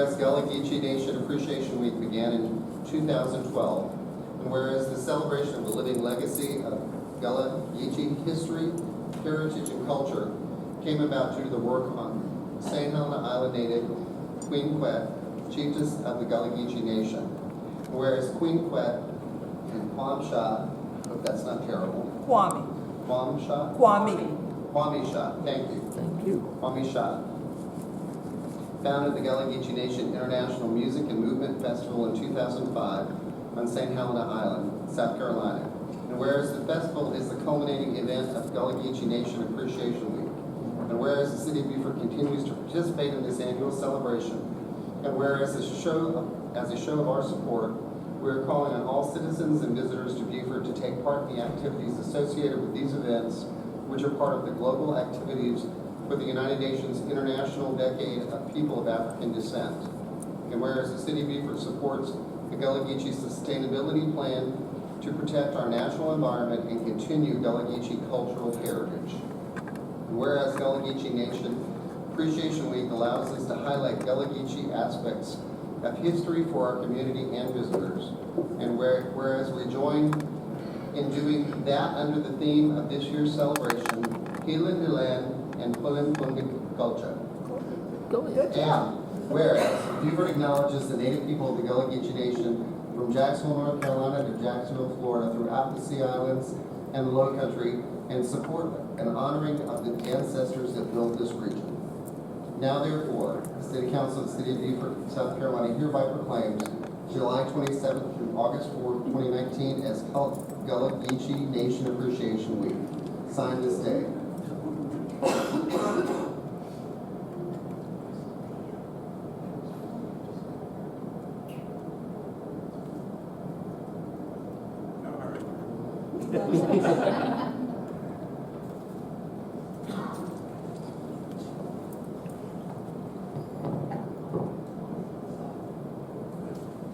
whereas Gullah Geechee Nation Appreciation Week began in 2012, and whereas the celebration of the living legacy of Gullah Geechee history, heritage, and culture came about due to the work on St. Helena Island native Queen Quet, chiefess of the Gullah Geechee Nation. And whereas Queen Quet and Kwame Shah, hope that's not terrible, Kwame. Kwame Shah? Kwame. Kwame Shah, thank you. Thank you. Kwame Shah founded the Gullah Geechee Nation International Music and Movement Festival in 2005 on St. Helena Island, South Carolina. And whereas the festival is the culminating event of Gullah Geechee Nation Appreciation Week, and whereas the City of Beaufort continues to participate in this annual celebration, and whereas as a show of our support, we are calling on all citizens and visitors to Beaufort to take part in the activities associated with these events, which are part of the global activities for the United Nations International Decade of People of African Descent. And whereas the City of Beaufort supports the Gullah Geechee Sustainability Plan to protect our natural environment and continue Gullah Geechee cultural heritage. And whereas Gullah Geechee Nation Appreciation Week allows us to highlight Gullah Geechee aspects of history for our community and visitors. And whereas we join in doing that under the theme of this year's celebration, Hila Hilan and Pulim Punga culture. And whereas Beaufort acknowledges the native people of the Gullah Geechee Nation from Jacksonville, North Carolina to Jacksonville, Florida, throughout the Sea Islands and the Low Country, and support and honoring of the ancestors that built this region. Now therefore, the City Council of the City of Beaufort, South Carolina hereby proclaims July 27th through August 4th, 2019 as Gullah Geechee Nation Appreciation Week. Signed this day.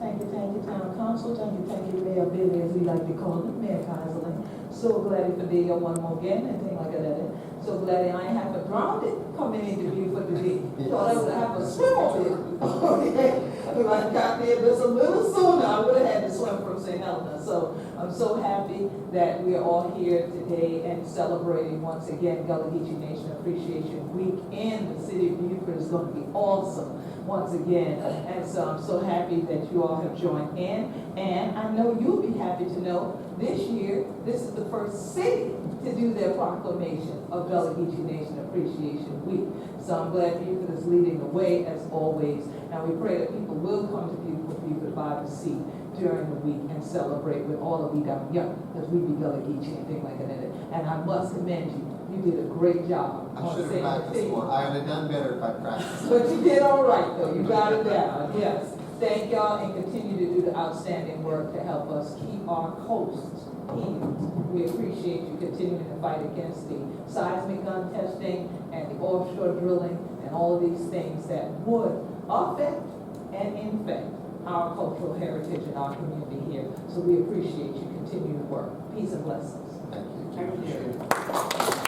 Thank you, Town Council. Thank you, Mayor Billy, as we like to call him, Mayor Kaiserling. So glad for being here one more again and things like that. So glad I ain't have to drown it coming into Beaufort today. Thought I would have a swim on it. Okay. If I got there just a little sooner, I would have had to swim from St. Helena. So I'm so happy that we are all here today and celebrating once again Gullah Geechee Nation Appreciation Week, and the City of Beaufort is going to be awesome once again. And so I'm so happy that you all have joined in. And I know you'll be happy to know this year, this is the first city to do their proclamation of Gullah Geechee Nation Appreciation Week. So I'm glad Beaufort is leading the way as always. And we pray that people will come to Beaufort by the sea during the week and celebrate with all of we down young, because we be Gullah Geechee and things like that. And I must commend you. You did a great job. I should have practiced more. I would have done better if I practiced. But you did all right, though. You got it down. Yes. Thank y'all, and continue to do the outstanding work to help us keep our coasts healed. We appreciate you continuing to fight against the seismic gun testing and the offshore drilling and all of these things that would affect and infect our cultural heritage and our community here. So we appreciate you continuing to work. Peace and blessings. Thank you.